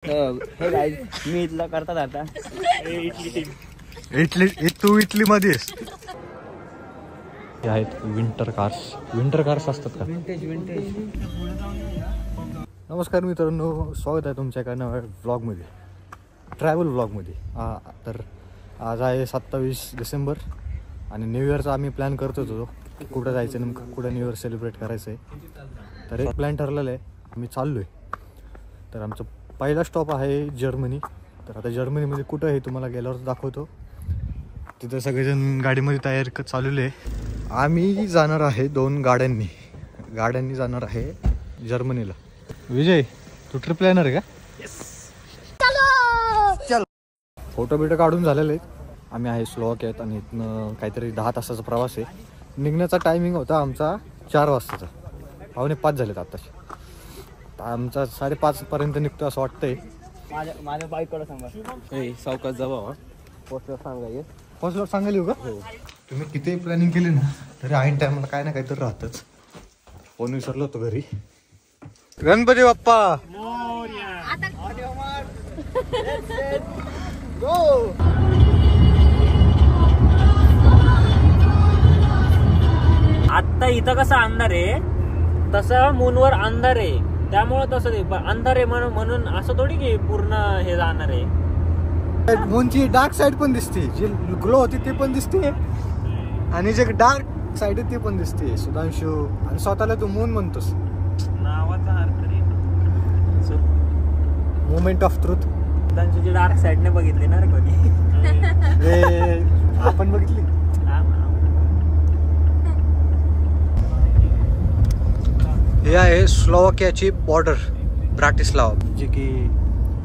हे गाईज मी इथला करतात आता तू इटली मध्ये आहेत विंटर कार्स असतात का? विंटेज नमस्कार मित्रांनो, स्वागत आहे तुमच्या एका नव्या व्लॉगमध्ये, ट्रॅव्हल व्लॉगमध्ये. तर आज आहे 27 डिसेंबर आणि न्यू इयरचा आम्ही प्लॅन करत होतो कुठं जायचं, नेमकं कुठं न्यू इयर सेलिब्रेट करायचं आहे. तर एक प्लॅन ठरलेलं आहे, आम्ही चाललो आहे. तर आमचं पहिला स्टॉप आहे जर्मनी. तर आता जर्मनीमध्ये कुठं आहे तुम्हाला गेल्यावर दाखवतो. तिथं सगळेजण गाडीमध्ये तयार चालवले आहे. आम्ही जाणार आहे 2 गाड्यांनी जाणार आहे जर्मनीला. विजय, तू ट्रिपला येणार आहे का? चल. फोटो बिटो काढून झालेले आहेत. आम्ही आहे स्लोवाकियात आणि इथनं काहीतरी 10 तासाचा प्रवास आहे. निघण्याचा टायमिंग होता आमचा 4 वाजताचा, 4:45 झालेत आत्ताचे. आमचा 5:30 पर्यंत निघतो असं वाटतंय. माझ्या बाईककडे सांगा, सावकाश जावा. पोस्टवर सांगायला येऊ का? तुम्ही कितीही प्लॅनिंग केली ना तरी ऐन टायमाला काय ना काहीतरी राहतच. फोन विसरलो होतो घरी. गणपती बाप्पा आता इथं कसं अंधार आहे तसं मूनवर अंधार आहे, त्यामुळं तसं अंधार आहे म्हणून असं थोडी की पूर्ण हे जाणार आहे. मूनची डार्क साइड पण दिसते, जी ग्लो होती ते पण दिसते आणि जे डार्क साइड आहे ते पण दिसते. सुधांशू आणि स्वतःला तू मून म्हणतोस. नावाचा अर्थ मोमेंट ऑफ ट्रूथ. सुधांशूची डार्क साइड ने बघितली ना रे कधी? आपण बघितली. हे आहे स्लोवाकियाची बॉर्डर, ब्राटिस्लावा, जे की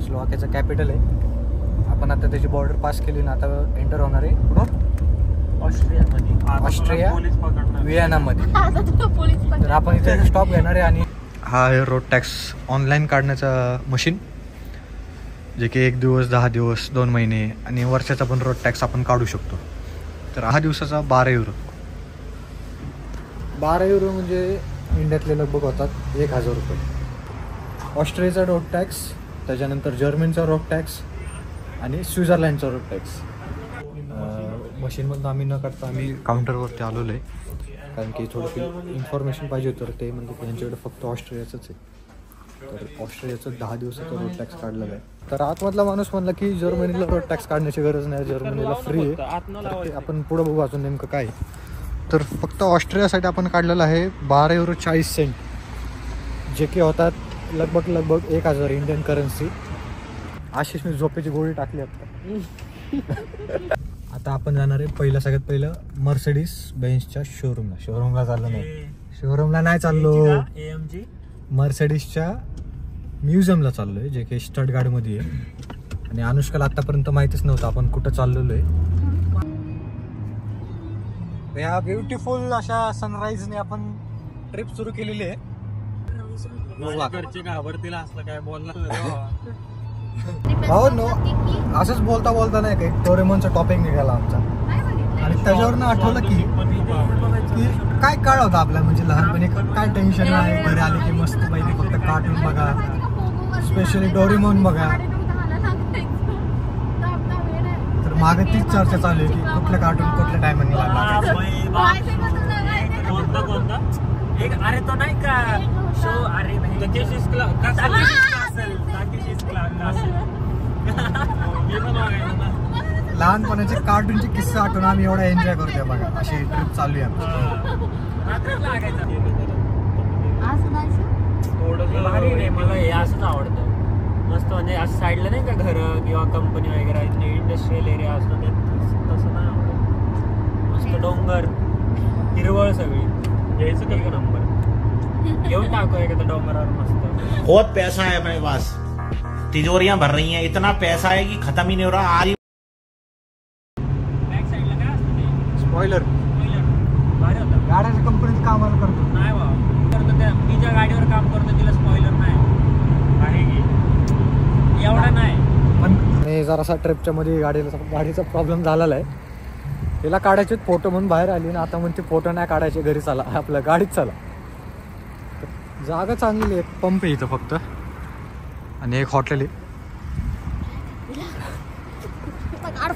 स्लोवाकियाचं कॅपिटल आहे. आपण आता त्याची बॉर्डर पास केली ना, आता एंटर होणार आहे कुठं? ऑस्ट्रिया व्हिएनामध्ये. तर आपण इथे स्टॉप घेणार आहे आणि हा आहे रोड टॅक्स ऑनलाईन काढण्याचा मशीन, जे की 1 दिवस, 10 दिवस, 2 महिने आणि वर्षाचा पण रोड टॅक्स आपण काढू शकतो. तर 10 दिवसाचा 12 युरो. 12 युरो म्हणजे इंडियातले लगभग होतात 1000 रुपये. ऑस्ट्रियाचा रोड टॅक्स, त्याच्यानंतर जर्मनीचा रोड टॅक्स आणि स्वित्झर्लंडचा रोड टॅक्स. मशीनमधून आम्ही न करता आम्ही काउंटरवरती आलेलो आहे, कारण की थोडंशी इन्फॉर्मेशन पाहिजे होतं. ते म्हणजे की यांच्याकडे फक्त ऑस्ट्रियाचंच आहे. तर ऑस्ट्रियाचं 10 दिवसाचा रोड टॅक्स काढलेला आहे. तर आतमधला माणूस म्हणला की जर्मनीला रोड टॅक्स काढण्याची गरज नाही, जर्मनीला फ्री आहे. आपण पुढं बघू अजून नेमकं काय. तर फक्त ऑस्ट्रियासाठी आपण काढलेलं आहे 12 युरो 40 सेंट, जे की होतात लगभग 1000 इंडियन करन्सी. आशिष मी झोपेची गोळी टाकली आता आपण जाणार आहे सगळ्यात पहिलं मर्सिडीज बेंझच्या शोरूमला चाललो नाही. शोरूमला नाही चाललो, मर्सिडीजच्या म्युझियमला चाललोय, जे की स्टटगार्ड मध्ये आहे. आणि अनुष्काला आतापर्यंत माहितीच नव्हतं आपण कुठं चाललेलो आहे. ह्या ब्युटिफुल अशा सनराईजने आपण ट्रिप सुरू केलेली आहे. घरचे घाबरतील असलं काय बोलणार. हो नो, असंच बोलता नाही काही डोरेमॉनचा टॉपिक निघाला आमचा आणि त्याच्यावरनं आठवलं की काय काळ होता आपला, म्हणजे लहानपणी काय टेन्शन आहे. घरी आले की मस्त पाहिजे फक्त कार्टून बघा, स्पेशली डोरेमॉन बघा. तर मागे तीच चर्चा चालू आहे की कुठलं कार्टून कुठल्या टायमाने लागला. अरे तो नाही का शो, अरे लहानपणाचे कार्टूनचे किस्से आठवून आम्ही एवढा एन्जॉय करतोय बघा. अशी ट्रिप चालू आहे आमची. मला हे असंच आवडतं मस्त, म्हणजे असं साईडला नाही का घर किंवा कंपनी वगैरे इंडस्ट्रियल एरिया असतो ते तसं नाही आवडत. मस्त डोंगर, हिरवळ सगळी, यायचं काही नंबर घेऊन टाकू एखादा डोंगरावर मस्त. बहुत पैसा है अपने पास, तिजोरियां भर रही हैं, इतना पैसा है कि खत्म ही नहीं हो रहा. आज बॅक साईडला काय असतं ते स्पॉइलर भारी होतं. गाड्याच्या कंपनीत कामाला करतो नाही बाबा, त्या मी ज्या गाडीवर काम करतो तिला स्पॉइलर नाही आहे की एवढा नाही. पण जरासा ट्रिपच्या मध्ये गाडीचा प्रॉब्लेम झालेला आहे. तिला काढायचे फोटो म्हणून बाहेर आली ना, आता म्हणते फोटो नाही काढायचे, घरी चला, आपल्या गाडीत चला. जागा चांगली आहे, पंप आहे इथं फक्त आणि एक हॉटेल आहे.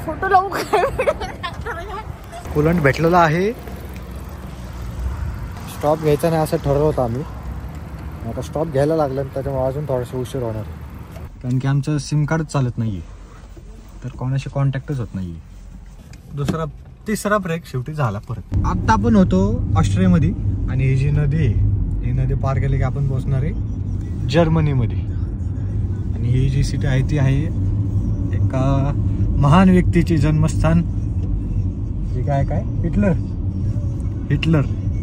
फोटो लावू काय? कुलंट भेटलेला आहे. स्टॉप घ्यायचा नाही असं ठरवलं होतं आम्ही. आता स्टॉप घ्यायला लागलं त्याच्यामुळे अजून थोडासा उशीर होणार आहे. कारण की आमचं सिम कार्डच चालत नाही आहे, तर कोणाशी कॉन्टॅक्टच होत नाही आहे. तिसरा ब्रेक शेवटी झाला परत. आत्ता आपण होतो ऑस्ट्रियामध्ये आणि ही जी नदी आहे, ही नदी पार केली की आपण पोहोचणार आहे जर्मनीमध्ये. आणि ही जी सिटी आहे ती आहे एका महान व्यक्तीचे जन्मस्थान, जे काय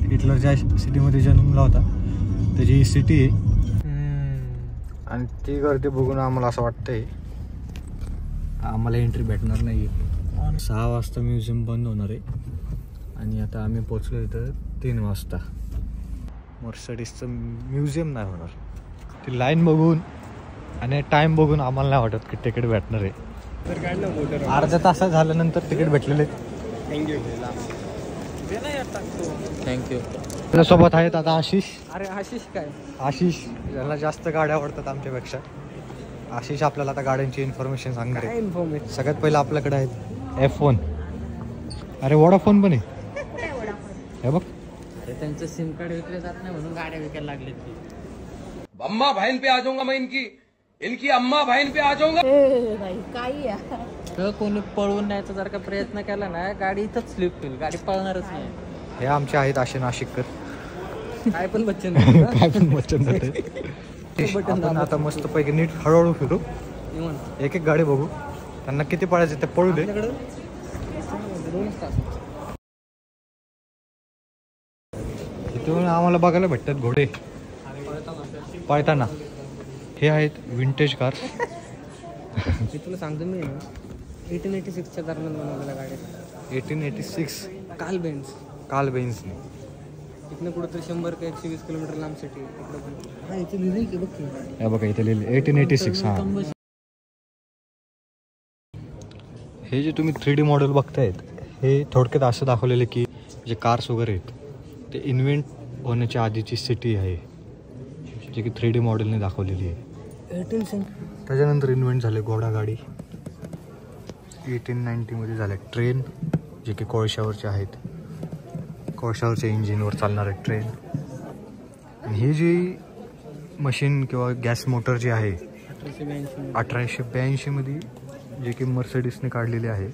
हिटलर ज्या सिटीमध्ये जन्मला होता त्याची ही सिटी आहे. आणि ती गर्दी बघून आम्हाला असं वाटतंय आम्हाला एंट्री भेटणार नाही. 6 वाजता म्युझियम बंद होणार आहे आणि आता आम्ही पोचलो इथं 3 वाजता. मर्सिडीजचं म्युझियम नाही होणार. ती लाईन बघून आणि टाइम बघून आम्हाला नाही वाटत की तिकीट भेटणार आहे. अर्ध्या तासात झाल्यानंतर तिकीट भेटलेले. थँक्यू. आपल्यासोबत आहेत आता आशिष. अरे आशिष काय? आशिष ज्यांना जास्त गाड्या आवडतात आमच्यापेक्षा. आशिष आपल्याला आता गाड्यांची इन्फॉर्मेशन सांगणार आहे. सगळ्यात पहिलं आपल्याकडे आहेत F1. अरे वोडाफोन पण आहे हे बघ. अरे त्यांचं सिम कार्ड विकले जात नाही म्हणून गाड्या विकायला लागले. अम्मा बहन पे आ जाऊंगा मैं इनकी अम्मा बहन पे आ जाऊंगा. काही कोणी पळवून न्यायचा जर का प्रयत्न केला ना, गाडी इथंच स्लिप होईल, गाडी पळणारच नाही. हे आमचे आहेत असे नाशिककर. काय पण बच्चन काय पण वचन जाते. आपण आता मस्त पैकी नीट हळूहळू फिरू, एक एक गाडी बघू, त्यांना किती पळायचे ते पळू दे. इथून आम्हाला बघायला भेटतात घोडे पळताना. हे आहेत विंटेज कार. मी तुला सांगतो, मी 1886च्या दरम्यान बनवलेल्या गाड्या. 1886 काल बेन्सने. इथनं कुठंतरी 100 का 120 किलोमीटर लांब सिटी. हे बघा इथे लिहिले 1886. हां, हे जे तुम्ही 3D मॉडेल बघतायत हे थोडक्यात असं दाखवलेलं की जे कार्स वगैरे आहेत ते इन्व्हेंट होण्याच्या आधीची सिटी आहे, जे की 3D मॉडेलने दाखवलेली आहे. त्याच्यानंतर इन्व्हेंट झाले घोडागाडी. 1890 झाले ट्रेन, जे की कोळशावरचे आहेत, कोळशावरच्या इंजिनवर चालणारे ट्रेन. आणि ही जी मशीन किंवा गॅस मोटर जी आहे 1882 मध्ये जे की मर्सिडीजने काढलेली आहे.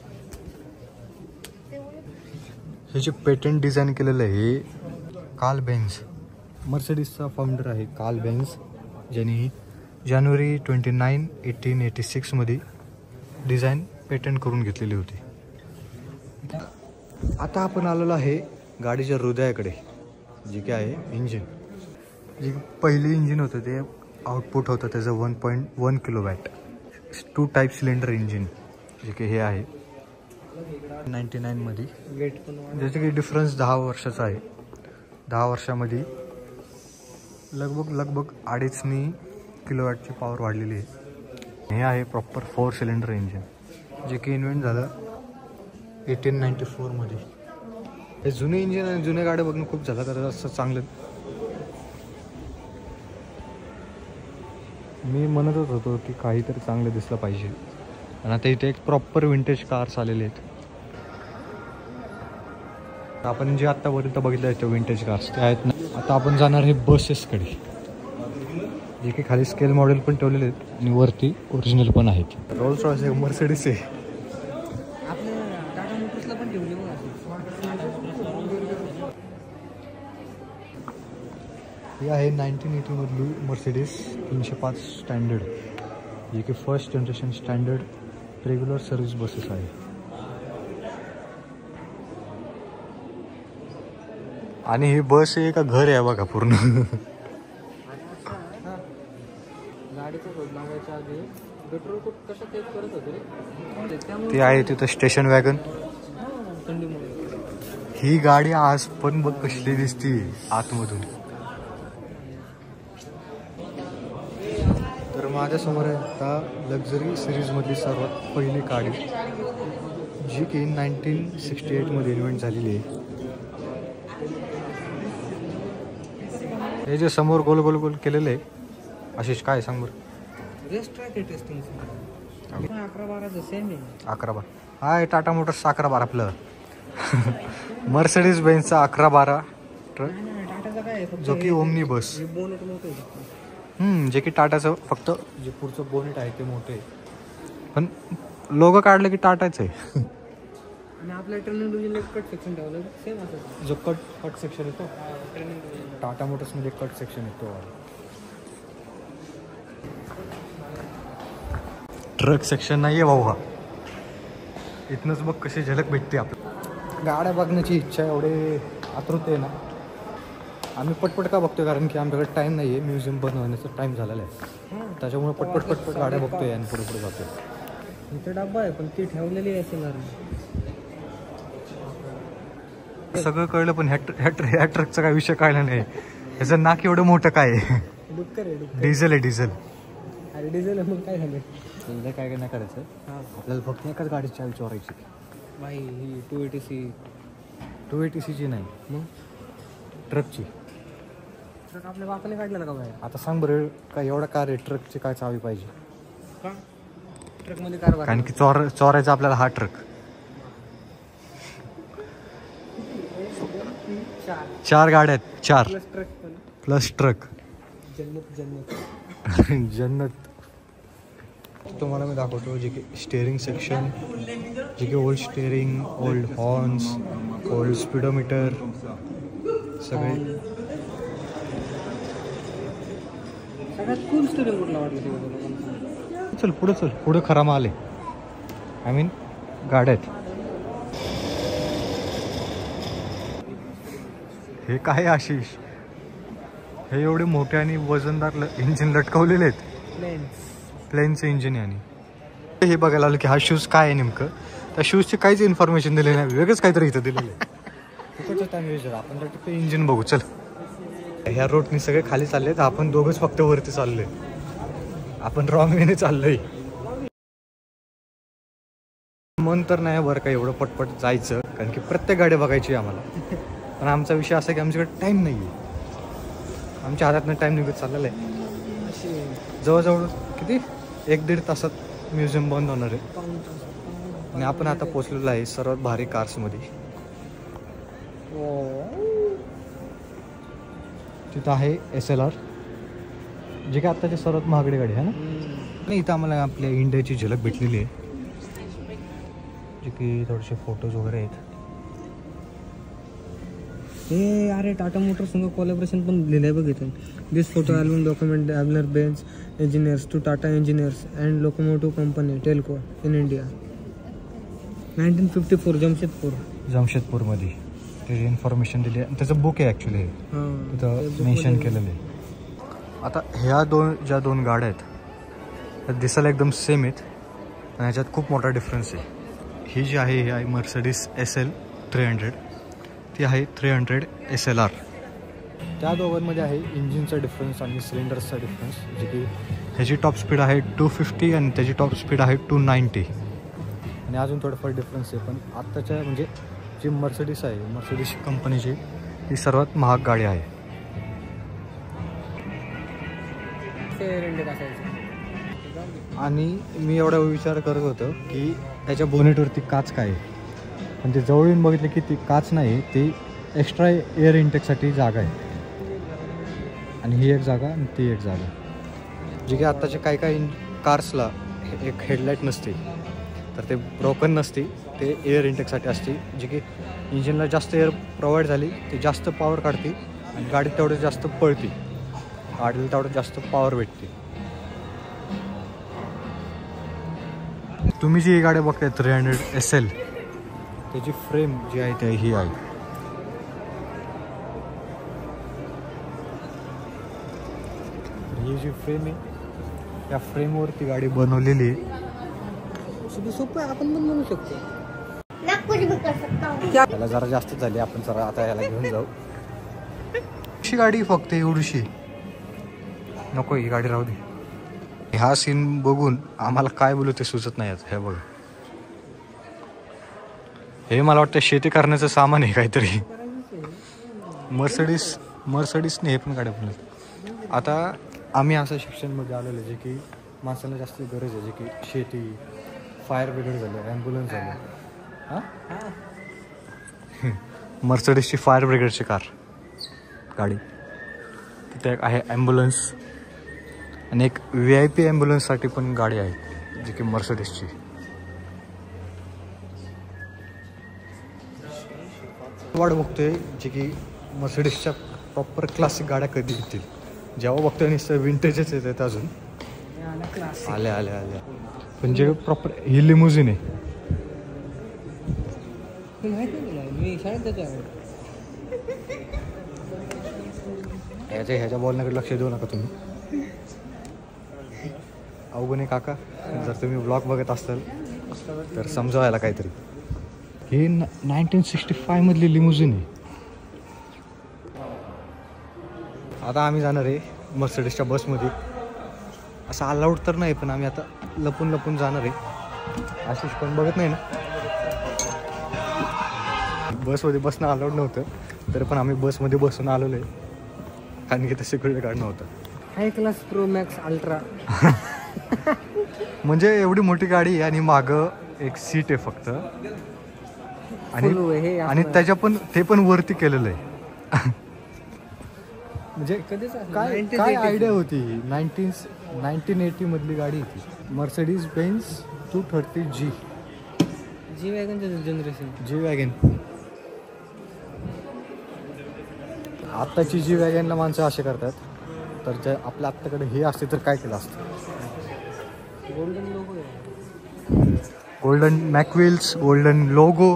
हे जे पेटंट डिझाईन केलेलं आहे हे कार्ल बेन्झ, मर्सिडीजचा फाउंडर आहे कार्ल बेन्झ, ज्यांनी जानेवारी 29, 1886 मध्ये डिझाईन पेटंट करून घेतलेली होती. आता आपण आलेलो आहे गाडीच्या हृदयाकडे, जे काय आहे इंजिन. जे पहिलं इंजिन होतं ते आउटपुट होतं त्याचं 1.1 किलोवॅट 2 टाईप सिलेंडर इंजिन, जे की हे आहे 99 मध्ये. ज्याचं की डिफरन्स 10 वर्षाचा आहे. 10 वर्षामध्ये लगभग 2.5 किलोवॅटची पॉवर वाढलेली आहे. हे आहे प्रॉपर 4 सिलेंडर इंजिन, जे की इन्व्हेंट झालं 1894 मध्ये. हे जुने इंजिन आणि जुन्या गाड्या बघणं खूप झालं तर असं चांगलं. मी म्हणतच होतो की काहीतरी चांगलं दिसलं पाहिजे. आणि आता इथे एक प्रॉपर विंटेज कार्स आलेले आहेत. आपण जे आत्तापर्यंत बघितलं आहे ते विंटेज कार्स ते आहेत ना. आता आपण जाणार हे बसेसकडे, जे की खाली स्केल मॉडेल पण ठेवलेले आहेत आणि वरती ओरिजिनल पण आहेत. रोल्स रॉयस आहे, मर्सिडीज आहे. टाटा मोटर्सला पण ठेवली बघा. ही आहे 1980 मधली मर्सिडीज 305 स्टँडर्ड, जे की first generation standard regular service buses आहे. आणि ही बस आहे का घर आहे बघा पूर्ण. गाडीचा शोध लागायच्या आधी पेट्रोल खूप कशात तेच करत होते. ते आहे तिथं स्टेशन वॅगन. ही गाडी आज पण बघ कसली दिसती आतमधून. तर माझ्यासमोर आहे आता लक्झरी सिरीजमधली सर्वात पहिली गाडी, जी की 1968 मध्ये इन्व्हेंट झालेली आहे. हे जे समोर गोल गोल गोल केलेलं आहे, आशिष काय सांग बरं. रेस ट्रॅक आहे टेस्टिंग. 11-12 सेम आहे. 11-12 हा आहे टाटा मोटर्स 11-12 आपलं. मर्सिडीज बेन्झचा 11-12 ट्रक टाटाचं काय आहे, फक्त जो की ओमनी बस. हे बोनेट मोठं आहे. जे की टाटाचं फक्त जे पुढचं बोनेट आहे ते मोठं आहे, पण लोगो काढलं की टाटाच आहे. आणि आपल्या ट्रेनिंग डिव्हिजनला कट सेक्शन ठेवलं सेम असं. जो कट सेक्शन येतो ट्रेनिंग डिव्हिजन टाटा मोटर्समध्ये कट सेक्शन येतो. ट्रक सेक्शन नाही आहे भाऊ हा. इथनंच बघ कशी झलक भेटते आपल्याला. गाड्या बघण्याची इच्छा एवढे आतुरते आहे ना. आम्ही पटपट का बघतोय कारण की आमच्याकडे टाईम नाही आहे. म्युझियम बनवण्याचा टाईम झालेला आहे, त्याच्यामुळे पटपट गाड्या बघतोय आणि पुढे जातोय. इथे डब्बा आहे पण ती ठेवलेली असेल. सगळं कळलं पण ह्या ट्रकचा काय विषय कळला नाही. ह्याचं नाक एवढं मोठं काय आहे. डुक्कर आहे डुक्कर. डिझेल आहे डिझेल. अरे डिझेल मग काय झालं. तुला काय नाही करायचं, आपल्याला फक्त एकाच गाडीची चावी चोरायची. भाई ही 280 280ची नाही मग ट्रकची. ट्रक आपल्या बापाने काढला ना का बाहेर. आता सांग बरं का एवढा कार आहे ट्रकची काय चावी पाहिजे. का ट्रकमध्ये कारभार. कारण की चोरायचा आपल्याला हा ट्रक. 4 गाड्या आहेत 4 प्लस ट्रक पण प्लस ट्रक. जन्नत जन्नत. तुम्हाला मी दाखवतो जे की स्टेअरिंग सेक्शन, जे की old steering, old horns, old speedometer सगळे. सगळ्यात कूल स्टेडियम कुठला वाटलं. चल पुढे खरा माल आहे. आय मीन गाड्या आहेत. हे काय आशिष, हे एवढे मोठे आणि वजनदार इंजिन लटकवलेले आहेत. प्लेनचं इंजिन आहे. आणि हे बघायला आलं की हा शूज काय आहे नेमकं. त्या शूजची काहीच इन्फॉर्मेशन दिली नाही, वेगळंच काहीतरी इथं दिलेलं आहे. टाइम वेस्ट झाला. आपण ते इंजिन बघू. चल ह्या रोडनी सगळे खाली चाललेत, आपण दोघंच फक्त वरती चाललोय. आपण रॉंग वेने चाललोय. मन तर नाही बरं का एवढं पटपट जायचं, कारण की प्रत्येक गाडी बघायची आहे आम्हाला. पण आमचा विषय असा की आमच्याकडे टाईम नाही आहे. आमच्या हातातनं टाईम निघत चाललेला आहे. जवळजवळ किती 1-1.5 तासात म्युझियम बंद होणार आहे. आणि आपण आता पोचलेलो आहे सर्वात भारी कार्समध्ये. तिथं आहे SLR, जी की आत्ताची सर्वात महागडी गाडी आहे ना. आणि इथं आम्हाला आपल्या इंडियाची झलक भेटलेली आहे, जे की थोडेसे फोटोज वगैरे आहेत. हे अरे टाटा मोटर्स संग कोलॅबरेशन पण लिहिलं आहे बघितलं. दिस फोटो अल्बम डॉक्युमेंट ॲबलर Benz engineers to Tata engineers and locomotive company Telco in India 1954 जमशेदपूरमध्ये त्याची इन्फॉर्मेशन दिली आहे. त्याचं बुक आहे ॲक्च्युली, तिथं मेन्शन केलेलं आहे. आता ह्या ज्या दोन गाड्या आहेत त्या दिसायला एकदम सेम आहेत, आणि ह्याच्यात खूप मोठा डिफरन्स आहे. ही जी आहे ही आहे मर्सिडीज SL 300, ती आहे 300 SLR. त्या दोघांमध्ये आहे इंजिनचा डिफरन्स आणि सिलेंडर्सचा डिफरन्स, जे की ह्याची टॉप स्पीड आहे 250 आणि त्याची टॉप स्पीड आहे 290. आणि अजून थोडंफार डिफरन्स आहे. पण आत्ताच्या म्हणजे जी मर्सिडीज आहे, मर्सिडीज कंपनीची ही सर्वात महाग गाडी आहे. आणि मी एवढा विचार करत होतो की त्याच्या बोनेटवरती काच काय आहे, पण ते जवळून बघितलं की ती काच नाही, ती एक्स्ट्रा एअर इंटेकसाठी जागा आहे. आणि ही एक जागा आणि ती एक जागा, जी की आत्ताच्या काही कार्सला एक हेडलाईट नसते, तर ते ब्रोकन नसते, ते एअर इंटेकसाठी असते, जी की इंजिनला जास्त एअर प्रोव्हाइड झाली ती जास्त पॉवर काढते आणि गाडी तेवढं जास्त पळते, गाडीला तेवढं जास्त पॉवर भेटते. तुम्ही जी ही गाडी बघताय 300 SL, त्याची फ्रेम जी आहे ती ही आहे. ही जी फ्रेम आहे त्या फ्रेमवरती गाडी बनवलेली आहे. सोपं आहे, आपण पण बनवू शकतो. त्याला जरा जास्त झाली, आपण जरा आता याला घेऊन जाऊ. अशी गाडी फक्त एवढीशी नको, ही गाडी राहू दे. हा सीन बघून आम्हाला काय बोलू ते सुचत नाही. हे बघ, हे मला वाटतं शेती करण्याचं सामान आहे काहीतरी. मर्सिडीजने हे पण गाड्या बनवल्या. आता आम्ही असं शिक्षणमध्ये आलेलो जे की माणसांना जास्त गरज आहे, जे की शेती, फायर ब्रिगेड झालं, ॲम्ब्युलन्स झालं. हां मर्सिडीजची फायर ब्रिगेडची कार गाडी, तिथे एक आहे ॲम्ब्युलन्स, आणि एक VIP ॲम्ब्युलन्ससाठी पण गाडी आहे जी की मर्सिडीजची. वाट बघतोय जे की मर्सिडीजच्या प्रॉपर क्लासिक गाड्या कधी येतील. जेव्हा बघतोय नुसतं विंटेजच येत आहेत अजून. आल्या आल्या आल्या, पण जे प्रॉपर ही लिमुझिन आहे. ह्याच्या बोलण्याकडे लक्ष देऊ नका तुम्ही. अवगुणे काका, जर तुम्ही ब्लॉग बघत असाल तर समजावायला काहीतरी. ही 1965 मधली लिमुझिन आहे. आता आम्ही जाणार आहे मर्सिडीजच्या बसमध्ये. असं अलाउड तर नाही, पण आम्ही आता लपून लपून जाणार आहे. आशिष पण बघत नाही ना, बसमध्ये बसणं अलाउड नव्हतं, तर पण आम्ही बसमध्ये बसून आलेलो आहे, कारण की ते सिक्युरिटी गार्ड नव्हतं. हाय क्लास प्रो मॅक्स अल्ट्रा. म्हणजे एवढी मोठी गाडी आहे आणि मागं एक सीट आहे फक्त, आणि त्याच्या पण ते पण वरती केलेलं आहे. म्हणजे काय काय आयडिया होती. 1980 मधली गाडी होती, मर्सिडीज बेन्झ 230G. जी वॅगनचं जनरेशन. जी वॅगन. आत्ताची जी वॅगनला माणसं असे करतात, तर जे आपल्या आत्ताकडे हे असते तर काय केलं असतं. गोल्डन लोगो आहे, golden mag wheels, golden logo,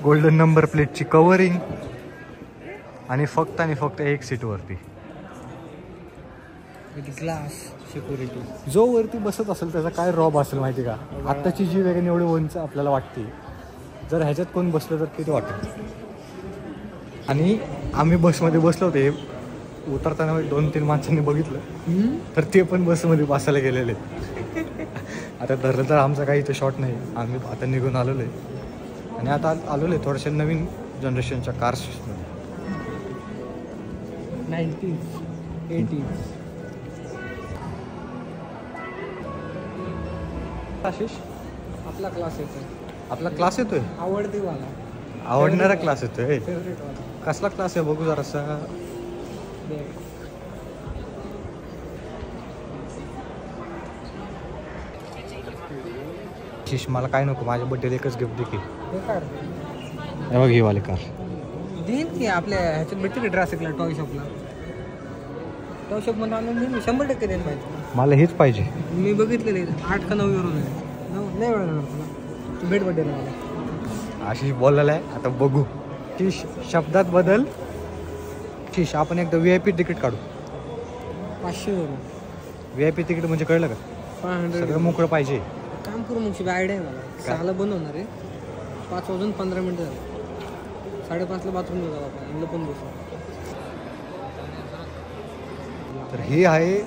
golden number प्लेटची कवरिंग, आणि फक्त एक सीटवरती ग्लास सिक्युरिटी. जो वरती बसत असेल त्याचा काय रॉब असेल माहिती का. आत्ताची जी वॅगन एवढी उंच आपल्याला वाटते, जर ह्याच्यात कोण बसलं तर किती वाटतं. आणि आम्ही बसमध्ये बसलो होते, उतरताना 2-3 माणसांनी बघितलं, तर ते पण बसमध्ये बसायला गेलेले. आता धरलं तर आमचा काही इथं शॉट नाही, आम्ही आता निघून आलेलो आहे. आणि आता आलेलो आहे थोड्याशा नवीन जनरेशनच्या कार्समध्ये. 90s 80s. आशिष, आपला क्लास येतो, आपला क्लास येतोय, आवडते मला, आवडणारा क्लास येतोय. फेवरेट वाला. कसला क्लास आहे बघू जरासा. आशिष, मला काय नको, माझ्या बड्डेला एकच गिफ्ट दे की. हे कार हे बघ, ही वाली कार देईन की आपल्या ह्याच्यात भेटते की ड्रासिकला, टॉय शॉपला. टॉय शॉप मध्ये आणून देईन, 100% देईन पाहिजे. मला हेच पाहिजे. मी बघितलेले 8 का 9 € आहे. नाही वेळ तुला, तू भेट बड्डेला मला. आशिष बोललेला आहे, आता बघू. ती शब्दात बदल. शिश, आपण एकदा VIP तिकीट काढू. 500 € VIP तिकीट म्हणजे कळलं का, 500. सगळं मोकळं पाहिजे. काम करू मग, आयडिया आहे मला. 6ला बंद होणार आहे, 5 वाजून 15 मिनिटं झाले. 5:30ला बाथरूमला जाऊ आपण, पण बसू. तर हे आहे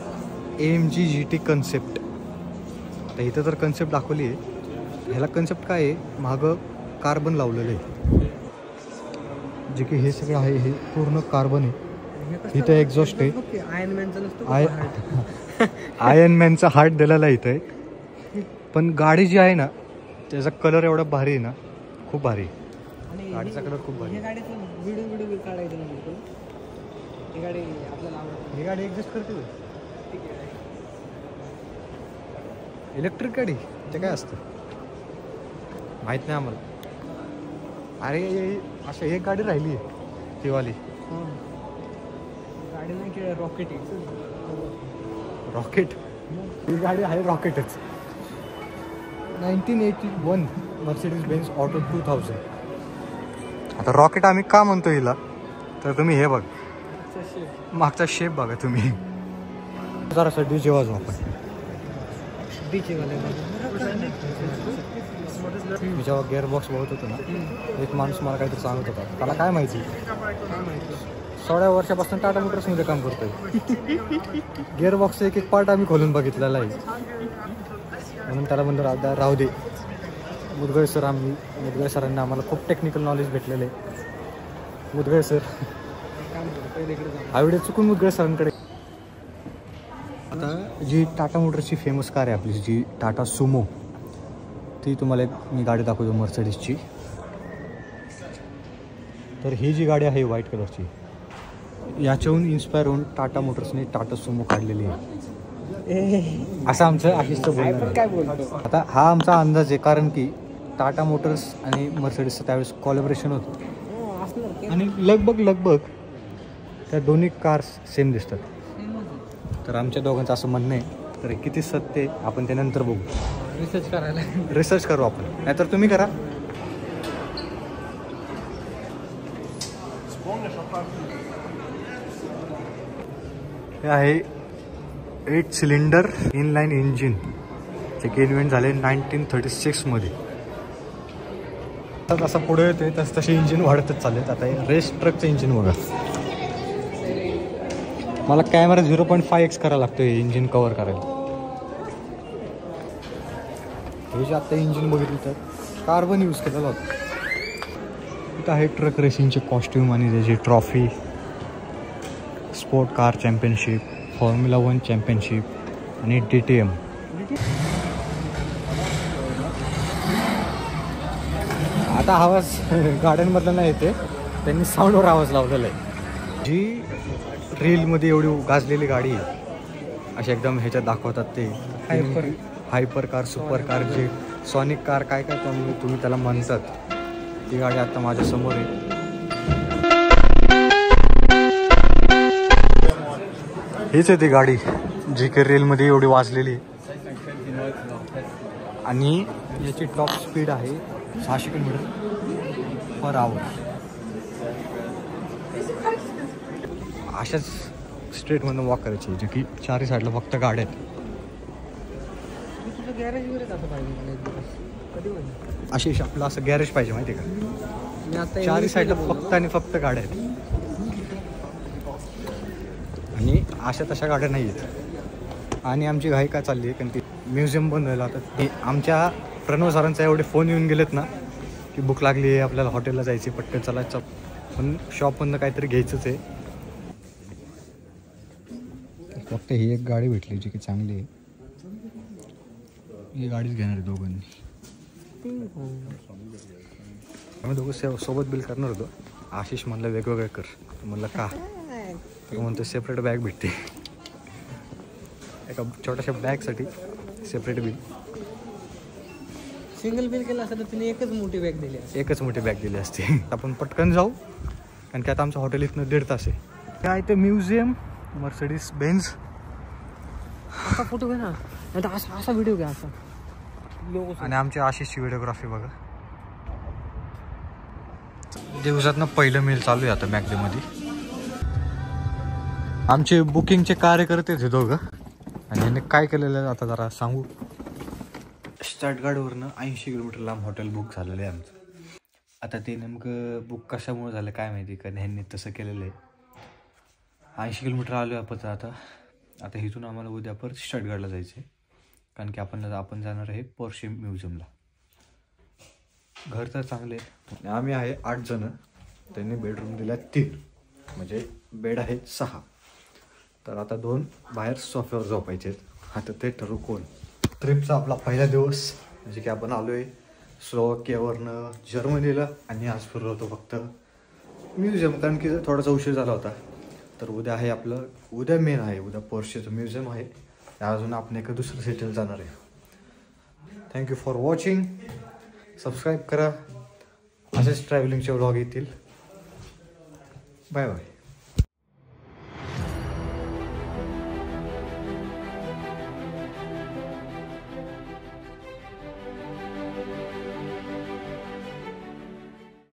AMG GT कन्सेप्ट. आता इथं तर कन्सेप्ट दाखवली आहे. ह्याला कन्सेप्ट काय आहे, मागं कार्बन लावलेलं आहे, जे की हे सगळं आहे, हे पूर्ण कार्बन आहे. इथं एक्झॉस्ट आहे, आयर्न मॅनचा हार्ट दिलेला आहे इथं. पण गाडी जी आहे ना, त्याचा कलर एवढा भारी आहे ना, खूप भारी. गाडीचा कलर खूप भारी. गाडीचं व्हिडिओ काढायचं म्हणजे ही गाडी आपल्याला आवडते. ही गाडी एक्झिस्ट करते. इलेक्ट्रिक गाडी ते काय असतं माहीत नाही आम्हाला. अरे असं एक गाडी राहिली आहे, ती वाली. गाडी नाही की रॉकेट आहे. रॉकेट. ही गाडी आहे रॉकेटच. 1981 मर्सिडीज बेन्झ ऑटो 2000. आता रॉकेट आम्ही का म्हणतो हिला, तर तुम्ही हे बघ, मागचा शेप बघा तुम्ही. जरासा डीजे वाजवू आपण. मी जेव्हा गिअरबॉक्स बघत होतो ना, एक माणूस मला काहीतरी सांगत होता. त्याला काय माहिती, 16 वर्षापासून टाटा मोटर्समध्ये काम करतोय. गिअरबॉक्सचा एक पार्ट आम्ही खोलून बघितलेला आहे, म्हणून त्याला म्हणतो राहू दे. मुदगळ सरांनी आम्हाला खूप टेक्निकल नॉलेज भेटलेलं आहे. मुदगळ सर, हा व्हिडिओ चुकून मुदगळ सरांकडे. आता जी टाटा मोटर्सची फेमस कार आहे आपली, जी टाटा सुमो, ती तुम्हाला मी गाडी दाखवतो मर्सिडीजची. तर ही जी गाडी आहे व्हाईट कलरची, याच्याहून इन्स्पायर होऊन टाटा मोटर्सने टाटा सुमो काढलेली आहे, असं आमचं आशिषचं बोलणं. काय बोलतो? आता हा आमचा अंदाज आहे, कारण की टाटा मोटर्स आणि मर्सिडीजचं त्यावेळेस कॉलॅबोरेशन होतं असणार आणि लगभग त्या दोन्ही कार्स सेम दिसतात. तर आमच्या दोघांचं असं म्हणणं आहे, तर किती सत्य आहे आपण ते नंतर बघू, रिसर्च करायला. रिसर्च करू आपण, नाहीतर तुम्ही करा. हे आहे 8 सिलेंडर इनलाईन इंजिन, जे की इन्व्हेंट झाले 1936 मध्ये. जसं पुढे येते तसे इंजिन वाढतच चाललेत. आता हे रेस ट्रकचं इंजिन बघा, मला कॅमेरा 0.5x करायला लागतो हे इंजिन कव्हर करायला. हे जे आता इंजिन बघितलं तर कार्बन यूज केलेलं होतं. इथं आहे ट्रक रेसिंगचे कॉस्ट्यूम आणि त्याची trophy, sport car championship, formula 1 championship आणि DTM. आता आवाज गाड्यांमधला नाही येते, त्यांनी साऊंडवर आवाज लावलेला आहे. जी रीलमध्ये एवढी गाजलेली गाडी आहे, अशी एकदम ह्याच्यात दाखवतात ते हायपर कार, सुपर कार, जे सॉनिक कार, काय काय तुम्ही त्याला म्हणतात, ती गाडी आता माझ्यासमोर आहे. हीच आहे ती गाडी जी की रीलमध्ये एवढी वाजलेली आणि याची टॉप स्पीड आहे 600 km/h. अशाच स्ट्रीटमधून वॉक करायची, जे की चारही साईडला फक्त गाड्या आहेत. तुझं गॅरेज वगैरे कसं पाहिजे मला एक दिवस, कधी होईल? अशी आपलं असं गॅरेज पाहिजे माहिती आहे का, मी आता चारही साईडला फक्त आणि फक्त गाड्या आहेत. आणि अशा तशा गाड्या नाही आहेत. आणि आमची घाई काय चालली आहे, कारण की म्युझियम बंद व्हायला आता. ते आमच्या प्रणव सरांचा एवढे फोन येऊन गेलेत ना, की भूक लागली आहे, आपल्याला हॉटेलला जायची, पटकन चालायचं, पण शॉपमधनं काहीतरी घ्यायचंच आहे. फक्त ही एक गाडी भेटली जी की चांगली आहे, ही गाडीच घेणार आहे दोघांनी. आम्ही दोघं सोबत बिल करणार होतो. आशिष म्हणलं वेगवेगळं कर, म्हणलं का, तर म्हणतो सेपरेट बॅग भेटते. एका छोट्याशा बॅगसाठी सेपरेट बिल. सिंगल बिल केलं असतं तर तिने एकच मोठी बॅग दिली असती. एकच मोठी बॅग दिली असते. आपण पटकन जाऊ, कारण की आता आमचं हॉटेल इथनं 1.5 तास आहे. काय ते म्युझियम मर्सिडीज बेन्झ. असा फोटो घे ना, नाही तर असा व्हिडिओ घ्या असा. आणि आमच्या आशिषची व्हिडिओग्राफी बघा. दिवसातनं पहिलं मेल चालू आहे आता मॅगडीमध्ये. आमचे बुकिंगचे कार्यकर्ते हे दोघं, आणि यांनी काय केलेलं आहे आता जरा सांगू. स्टार्टगार्डवरनं 80 किलोमीटर लांब हॉटेल बुक झालेलं आहे आमचं. आता ते नेमकं बुक कशामुळे झालं काय माहिती, कारण ह्यांनी तसं केलेलं आहे. 80 किलोमीटर आलो आपण आता इथून आम्हाला उद्या परत स्टार्टगार्डला जायचं आहे, कारण की आपण जाणार आहे पोर्शे म्युझियमला. घर तर चांगले आहे. आम्ही आहे 8 जण, त्यांनी बेडरूम दिला 3, म्हणजे बेड आहेत 6. तर आता 2 बाहेर सोफ्यावर झोपायचे आहेत. आता ते ठरवू कोण. ट्रिपचा आपला पहिला दिवस, म्हणजे की आपण आलो आहे स्लोवाकियावरनं जर्मनीला, आणि आज फिरलो होतो फक्त म्युझियम, कारण की थोडासा उशीर झाला होता. तर उद्या आहे आपलं, उद्या मेन आहे, उद्या पोर्शेचं म्युझियम आहे. अजून आपण एका दुसरं सिटीला जाणार आहे. Thank you for watching. सबस्क्राईब करा, असेच ट्रॅव्हलिंगचे व्लॉग येतील. Bye bye.